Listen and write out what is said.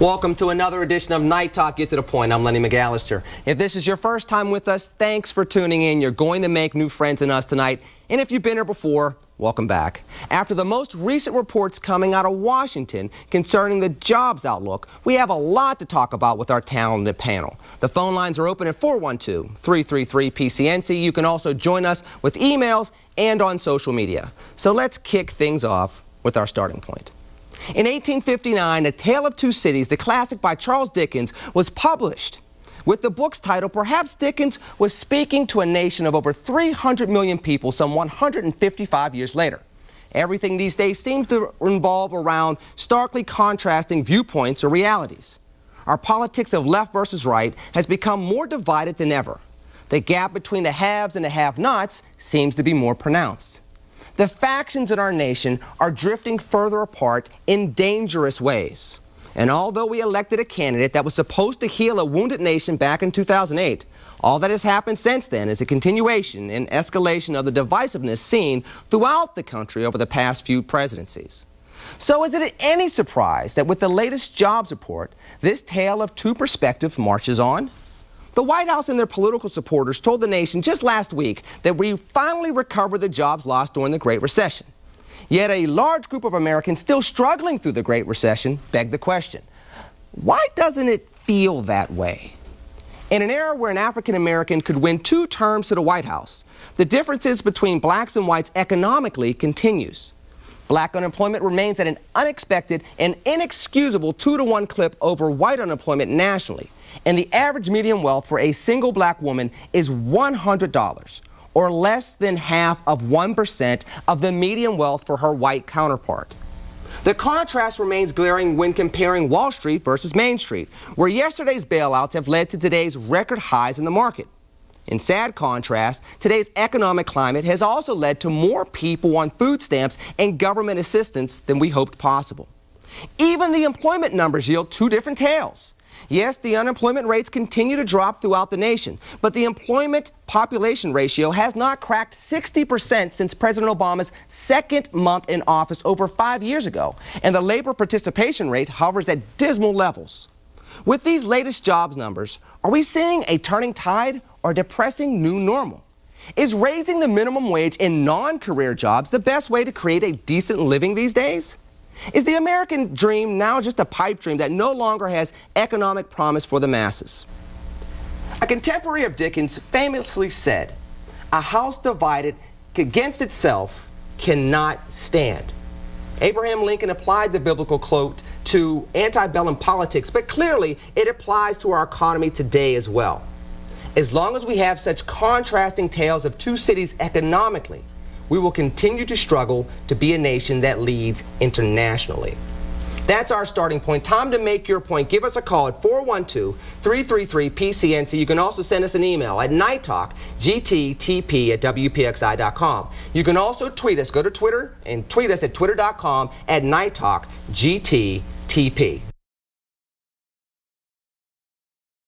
Welcome to another edition of Night Talk. Get to the point. I'm Lenny McAllister. If this is your first time with us, thanks for tuning in. You're going to make new friends in us tonight. And if you've been here before, welcome back. After the most recent reports coming out of Washington concerning the jobs outlook, we have a lot to talk about with our talented panel. The phone lines are open at 412-333-PCNC. You can also join us with emails and on social media. So let's kick things off with our starting point. In 1859, A Tale of Two Cities, the classic by Charles Dickens, was published. With the book's title, perhaps Dickens was speaking to a nation of over 300 million people some 155 years later. Everything these days seems to revolve around starkly contrasting viewpoints or realities. Our politics of left versus right has become more divided than ever. The gap between the haves and the have-nots seems to be more pronounced. The factions in our nation are drifting further apart in dangerous ways. And although we elected a candidate that was supposed to heal a wounded nation back in 2008, all that has happened since then is a continuation and escalation of the divisiveness seen throughout the country over the past few presidencies. So is it any surprise that with the latest jobs report, this tale of two perspectives marches on? The White House and their political supporters told the nation just last week that we finally recovered the jobs lost during the Great Recession. Yet a large group of Americans still struggling through the Great Recession beg the question, why doesn't it feel that way? In an era where an African American could win 2 terms to the White House, the differences between blacks and whites economically continues. Black unemployment remains at an unexpected and inexcusable 2-to-1 clip over white unemployment nationally. And the average median wealth for a single black woman is $100, or less than half of 1% of the median wealth for her white counterpart. The contrast remains glaring when comparing Wall Street versus Main Street, where yesterday's bailouts have led to today's record highs in the market. In sad contrast, today's economic climate has also led to more people on food stamps and government assistance than we hoped possible. Even the employment numbers yield 2 different tales. Yes, the unemployment rates continue to drop throughout the nation, but the employment population ratio has not cracked 60% since President Obama's 2nd month in office over 5 years ago, and the labor participation rate hovers at dismal levels. With these latest jobs numbers, are we seeing a turning tide or depressing new normal? Is raising the minimum wage in non-career jobs the best way to create a decent living these days? Is the American dream now just a pipe dream that no longer has economic promise for the masses? A contemporary of Dickens famously said, "A house divided against itself cannot stand." Abraham Lincoln applied the biblical quote to antebellum politics, but clearly it applies to our economy today as well. As long as we have such contrasting tales of two cities economically, we will continue to struggle to be a nation that leads internationally. That's our starting point. Time to make your point. Give us a call at 412-333-PCNC. You can also send us an email at NightTalk, GTTP@WPXI.com. You can also tweet us. Go to Twitter and tweet us at twitter.com@NightTalk, GTTP.